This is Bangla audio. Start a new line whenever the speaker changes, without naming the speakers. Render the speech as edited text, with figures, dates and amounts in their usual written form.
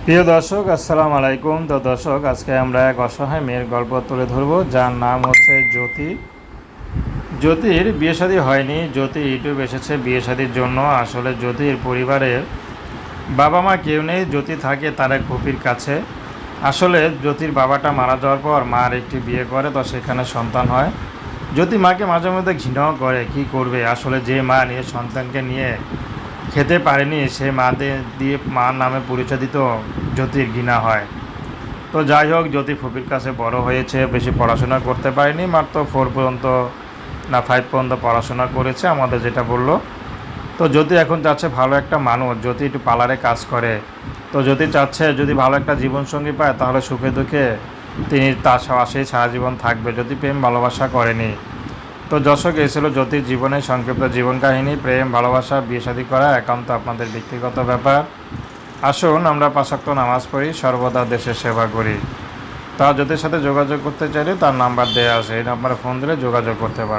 প্রিয় দর্শক, আসসালামু আলাইকুম। তো দর্শক, আজকে আমরা এক অসহায় মেয়ের গল্প তুলে ধরবো, যার নাম হচ্ছে জ্যোতি। জ্যোতির বিয়ে শাদী হয়নি। জ্যোতি ইউটিউব এসেছে বিয়ে শাদীর জন্য। আসলে জ্যোতির পরিবারের বাবা মা কেউ নেই। জ্যোতি থাকে তার এক ফুপির কাছে। আসলে জ্যোতির বাবাটা মারা যাওয়ার পর মার একটি বিয়ে করে, তো সেখানে সন্তান হয়। জ্যোতি মাকে মাঝে মধ্যে ঘৃণাও করে, কি করবে। আসলে যে মা নিয়ে সন্তানকে নিয়ে খেতে পারেনি, সে দিয়ে মার নামে পরিচয় দিত জ্যোতির ঘৃণা হয়। তো যাই হোক, জ্যোতি ফুপির কাছে বড় হয়েছে, বেশি পড়াশোনা করতে পারেনি, মাত্র 4 পর্যন্ত না 5 পর্যন্ত পড়াশোনা করেছে আমাদের যেটা বললো। তো জ্যোতি এখন চাচ্ছে ভালো একটা মানুষ। জ্যোতি একটু পার্লারে কাজ করে। তো জ্যোতি চাচ্ছে যদি ভালো একটা জীবনসঙ্গী পায় তাহলে সুখে দুঃখে তিনি তার পাশেই সারা জীবন থাকবে। জ্যোতি প্রেম ভালোবাসা করেনি। তো দর্শক, এই ছিল জ্যোতির জীবনের সংক্ষিপ্ত জীবন কাহিনী। প্রেম ভালোবাসা বিয়ে শাদী করা একান্ত আপনাদের ব্যক্তিগত ব্যাপার। আসুন আমরা 5 ওয়াক্ত নামাজ পড়ি, সর্বদা দেশের সেবা করি। তা জ্যোতির সাথে যোগাযোগ করতে চাইলে তার নাম্বার দেওয়া আছে, এই নাম্বারে ফোন দিলে যোগাযোগ করতে পারেন।